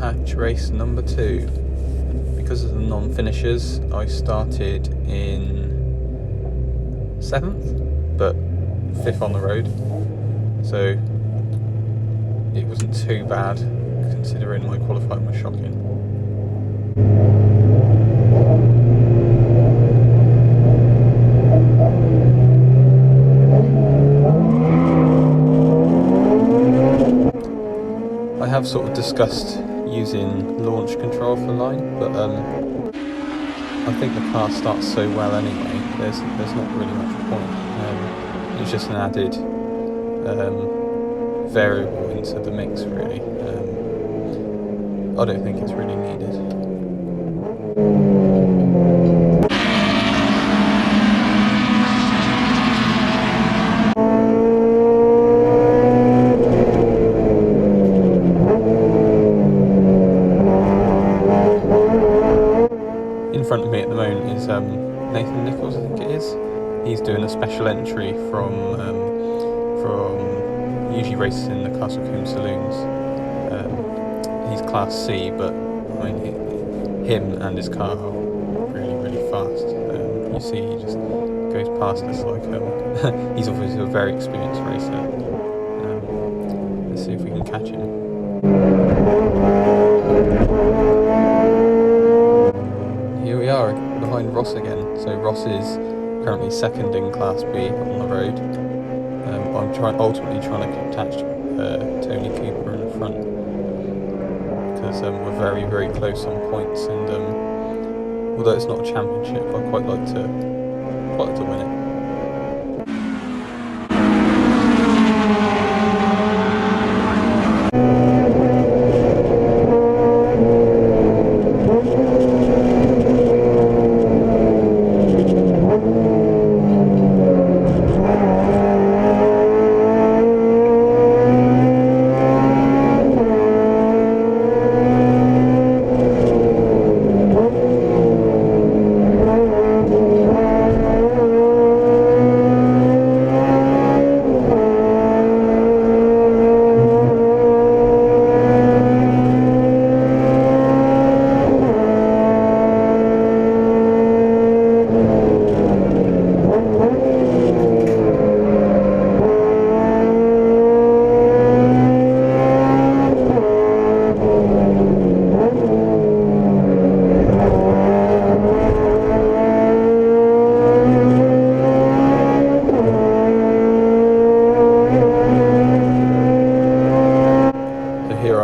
patch race number 2. Because of the non-finishers, I started in 7th, but 5th on the road, so it wasn't too bad considering my qualifying was shocking. I have sort of discussed using launch control for line, but I think the car starts so well anyway, there's not really much point. It's just an added variable into the mix really. I don't think it's really needed. In front of me at the moment is Nathan Nichols, I think it is. He's doing a special entry from usually races in the Castle Combe saloons. He's Class C, but I mean him and his car are really fast. You see, he just goes past us like he's obviously a very experienced racer. Let's see if we can catch him. Here we are, behind Ross again. So Ross is currently 2nd in Class B on the road. I'm ultimately trying to catch Tony Cooper in the front, because we're very close on points, and although it's not a championship, I'd quite like to win it.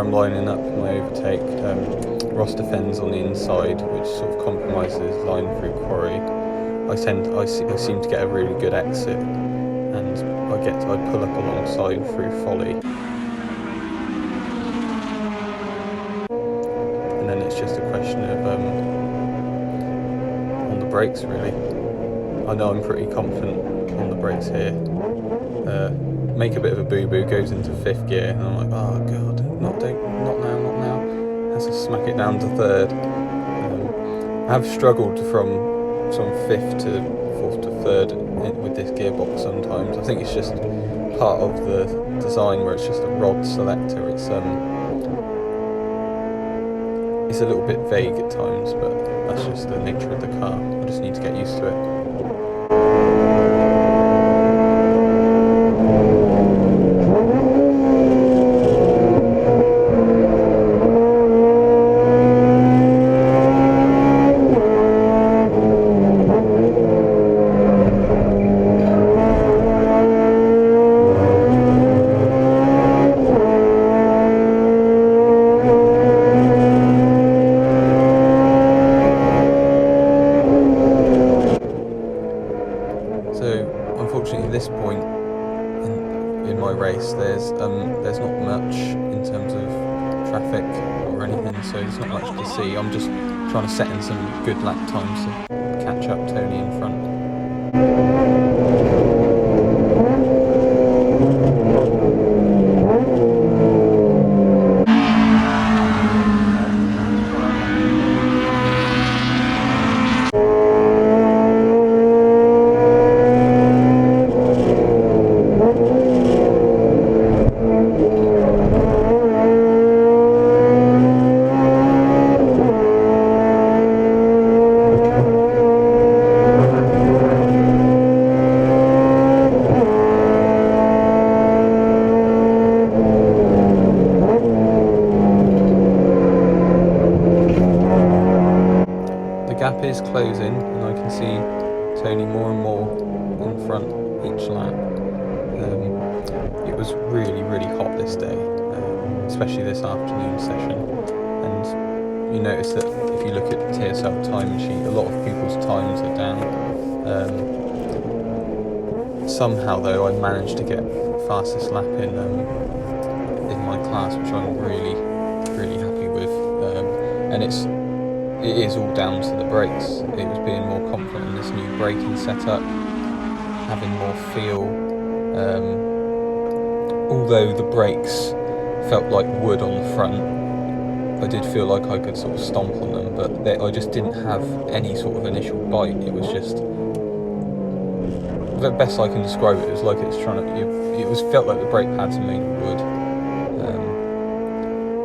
Lining up in my overtake. Ross defends on the inside, which sort of compromises line through quarry. I seem to get a really good exit, and I pull up alongside through folly, and then it's just a question of on the brakes really. I know I'm pretty confident on the brakes here. Make a bit of a boo-boo, goes into 5th gear, and I'm like, oh god, not now. Has to smack it down to 3rd. I have struggled from 5th to 4th to 3rd with this gearbox sometimes. I think it's just part of the design where it's just a rod selector. It's a little bit vague at times, but that's just the nature of the car. I just need to get used to it. Unfortunately, at this point in my race, there's not much in terms of traffic or anything, so there's not much to see. I'm just trying to set in some good lap times to catch up Tony in front. gap is closing, and I can see Tony more and more in front each lap. It was really, really hot this day, especially this afternoon session, and you notice that if you look at the TSL time sheet, a lot of people's times are down. Somehow though, I managed to get fastest lap in my class, which I'm really, really happy with, and it is all down to the brakes. It was being more confident in this new braking setup, having more feel. Although the brakes felt like wood on the front, I did feel like I could sort of stomp on them, but I just didn't have any sort of initial bite. It was just, the best I can describe it, was like it's trying to, felt like the brake pads are made of wood.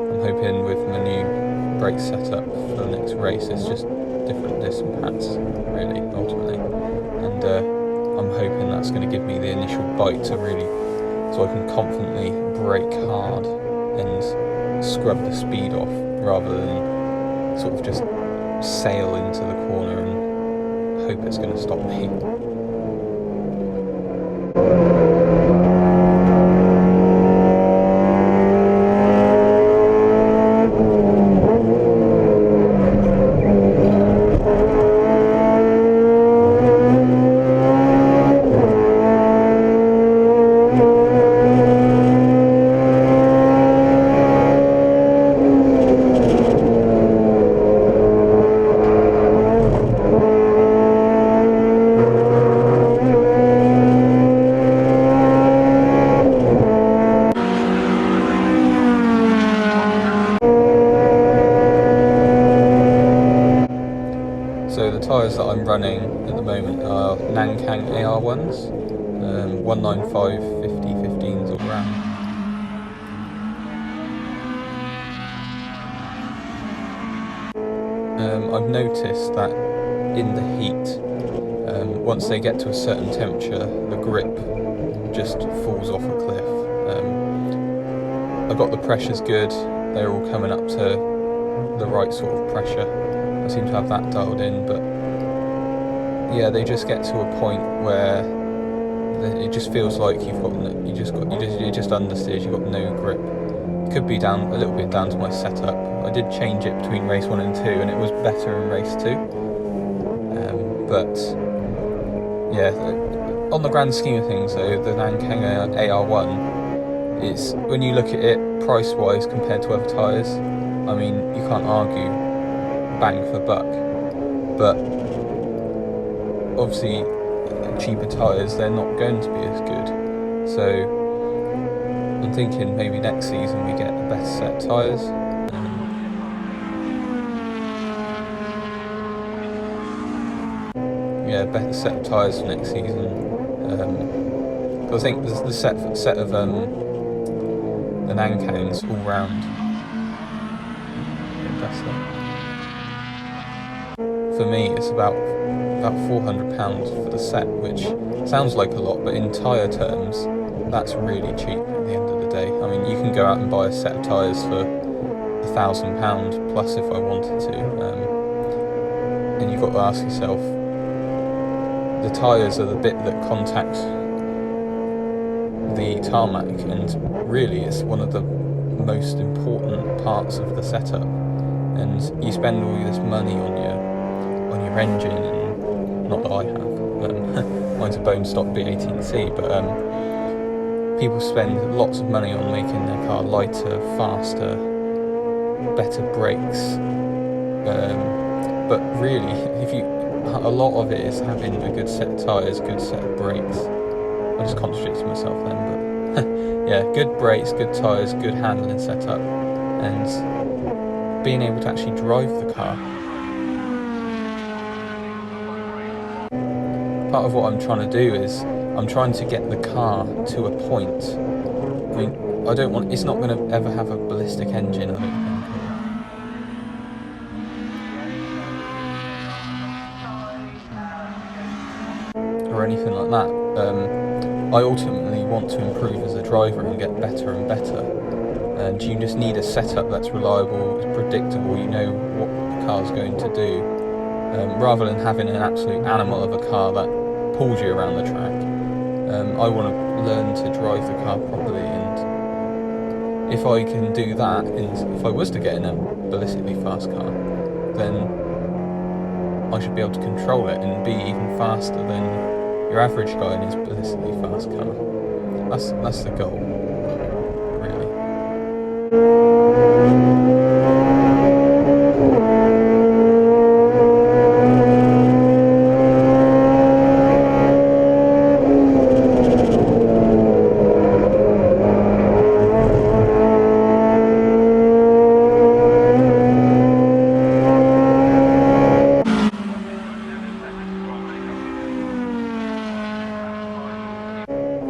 I'm hoping with my new brake setup for the next race, it's just different disc pads, really, ultimately. And I'm hoping that's going to give me the initial bite to really, so I can confidently brake hard and scrub the speed off, rather than sort of just sail into the corner and hope it's going to stop me. So the tyres that I'm running at the moment are Nankang AR1s, 195 50/15s all round. I've noticed that in the heat, once they get to a certain temperature, the grip just falls off a cliff. I got the pressures good, they're all coming up to the right sort of pressure. I seem to have that dialed in, but yeah, they just get to a point where it just feels like you're just understeered, you've got no grip. It could be down a little bit down to my setup. I did change it between race 1 and 2, and it was better in race 2. But yeah, on the grand scheme of things though, the Nankang AR1 is, when you look at it price-wise compared to other tyres, I mean, you can't argue bang for buck, but obviously cheaper tyres, they're not going to be as good. So I'm thinking maybe next season we get a better set of tyres. Yeah, better set of tyres for next season. I think the set of the Nankangs all round. For me, it's about £400 for the set, which sounds like a lot, but in tyre terms, that's really cheap at the end of the day. I mean, you can go out and buy a set of tyres for £1,000 plus if I wanted to, and you've got to ask yourself, the tyres are the bit that contacts the tarmac, and really it's one of the most important parts of the setup. And you spend all this money on your engine, and not that I have, mine's a bone stock B18c, but people spend lots of money on making their car lighter, faster, better brakes, but really, a lot of it is having a good set of tyres, good set of brakes. I just contradicted myself then, but yeah, good brakes, good tyres, good handling setup, and being able to actually drive the car. Part of what I'm trying to do is I'm trying to get the car to a point. I mean, I don't want, it's not going to ever have a ballistic engine, I don't think, or anything like that. I ultimately want to improve as a driver and get better and better. And you just need a setup that's reliable, it's predictable, you know what the car's going to do. rather than having an absolute animal of a car that pulls you around the track. I want to learn to drive the car properly, and if I can do that, and if I was to get in a ballistically fast car, then I should be able to control it and be even faster than your average guy in his ballistically fast car. That's the goal, really.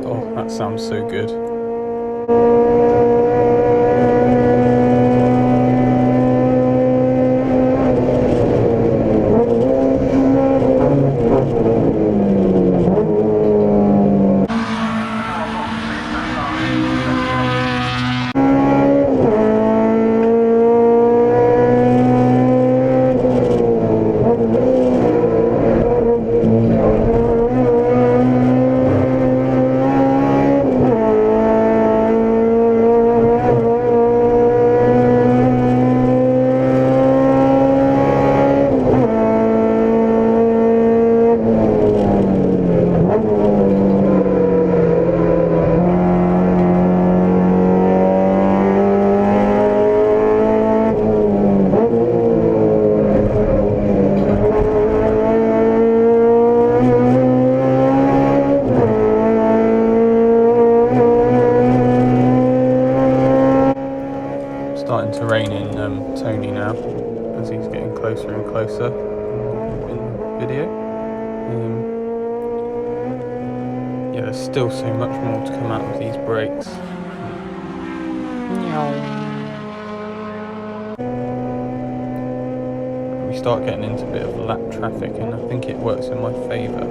Oh, that sounds so good. Starting to rain in Tony now, as he's getting closer and closer in the video. Yeah, there's still so much more to come out of these brakes. We start getting into a bit of lap traffic, and I think it works in my favour.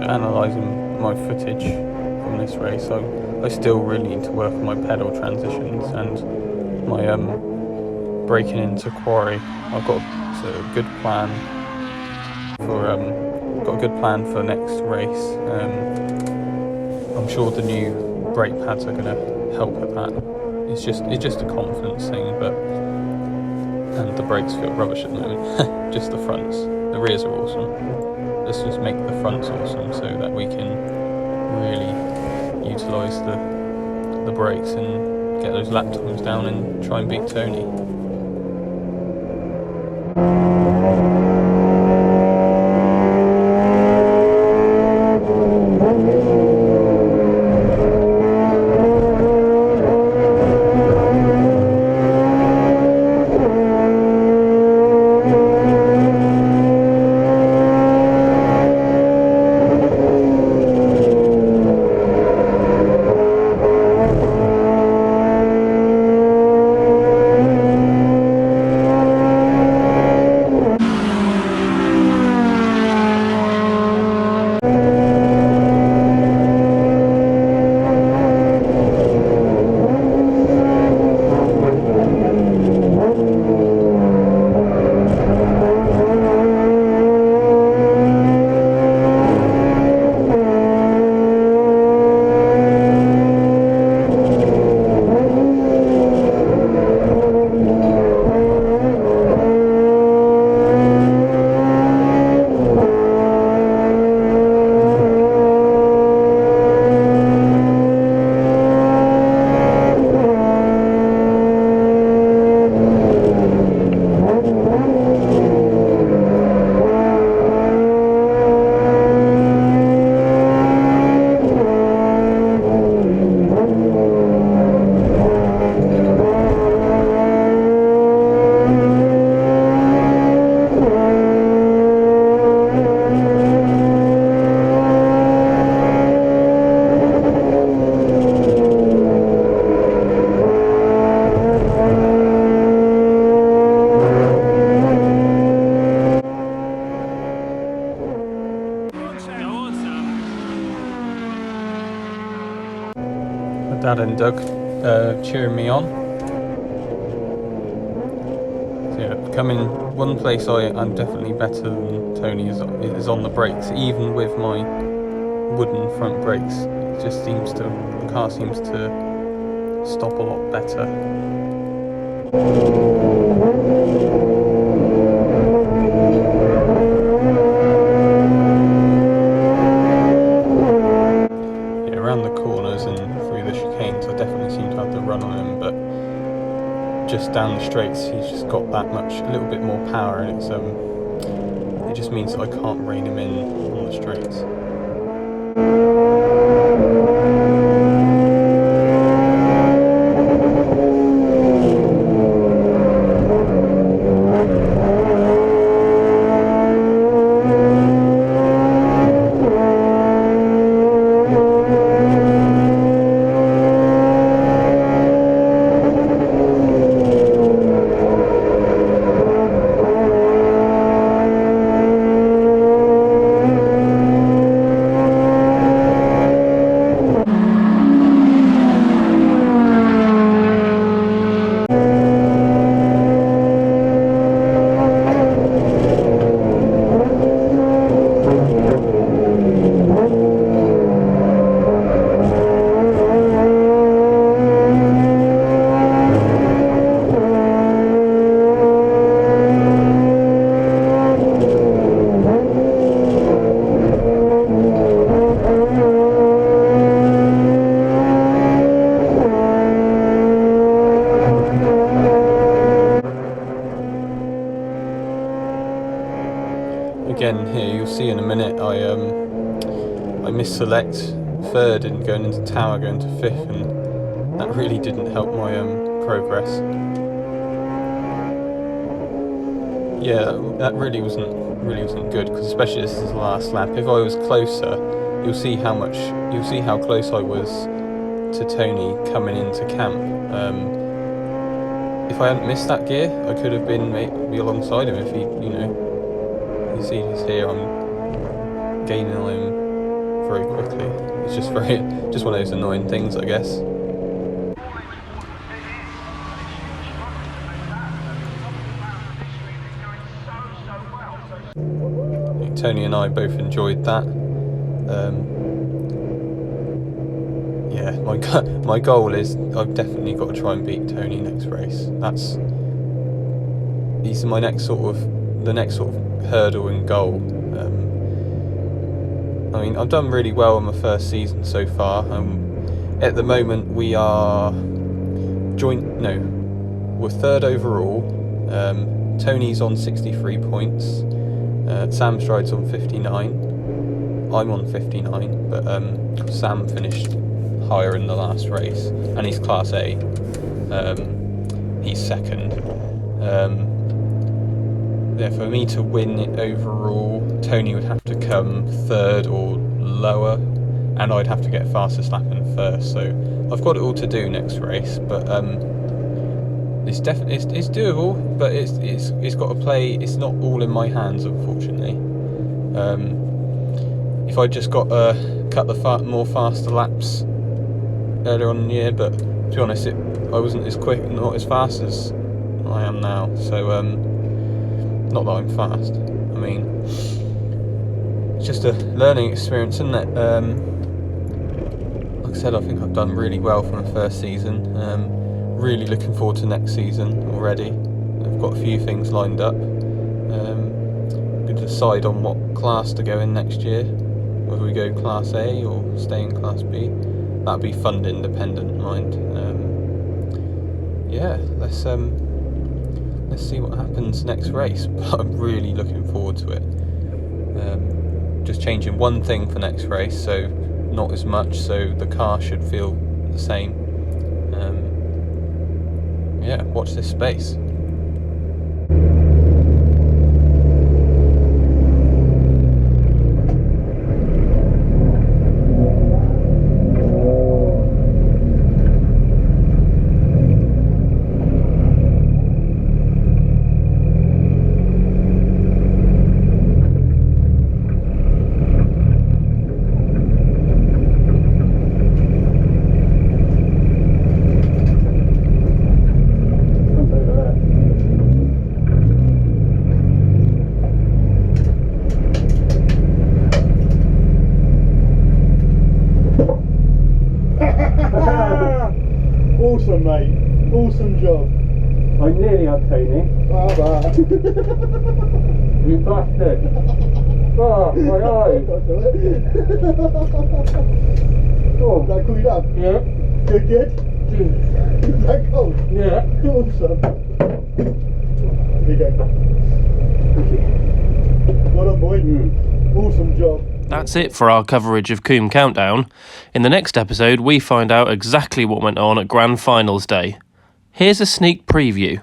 Analysing my footage from this race, I still really need to work on my pedal transitions and my braking into quarry. I've got a good plan for next race. I'm sure the new brake pads are going to help with that. It's just a confidence thing, and the brakes feel rubbish at the moment. Just the fronts. The rears are awesome. Let's just make the fronts awesome so that we can really utilise the brakes and get those lap times down and try and beat Tony. Dad and Doug cheering me on. So yeah, becoming one place I'm definitely better than Tony is on the brakes, even with my wooden front brakes. It just seems to, the car seems to stop a lot better. Around the corners and through the chicanes I definitely seem to have the run on him, but just down the straights he's just got that much, a little bit more power, and it just means that I can't rein him in on the straights. Again, here you'll see in a minute I misselect third and going into tower, going to fifth, and that really didn't help my progress. Yeah, that really wasn't good, because especially this is the last lap. If I was closer, you'll see how close I was to Tony coming into camp. If I hadn't missed that gear, I could have been maybe alongside him if he, you see this here, I'm gaining on him very quickly. It's just one of those annoying things, I guess. Tony and I both enjoyed that. Yeah, my goal is I've definitely got to try and beat Tony next race. He's my next sort of hurdle and goal. I mean, I've done really well in my first season so far. At the moment we are we're third overall. Tony's on 63 points. Sam Stride's on 59. I'm on 59, but Sam finished higher in the last race, and he's Class A. He's second. Yeah, for me to win it overall, Tony would have to come third or lower, and I'd have to get fastest lap in first. So I've got it all to do next race, but it's doable. But it's got to play. It's not all in my hands, unfortunately. If I just got cut the more faster laps earlier on in the year, but to be honest, I wasn't as quick, not as fast as I am now. So not that I'm fast. I mean, it's just a learning experience, isn't it? Like I said, I think I've done really well for my first season. Really looking forward to next season already. I've got a few things lined up. Going to decide on what class to go in next year, whether we go Class A or stay in Class B. That'd be funding dependent, mind. Yeah, let's see what happens next race. But I'm really looking forward to it. Just changing one thing for next race, so not as much, so the car should feel the same. Yeah, watch this space. mate. Awesome job. I nearly had Tony. Ah, bah. You bastard. Oh, my eye. Oh, Did that cool you down? yeah. Good, good. Jeez. Is that cold? Yeah. Awesome. Here you go. Well done, boy. Awesome job. That's it for our coverage of Combe Countdown. In the next episode, we find out exactly what went on at Grand Finals Day. Here's a sneak preview.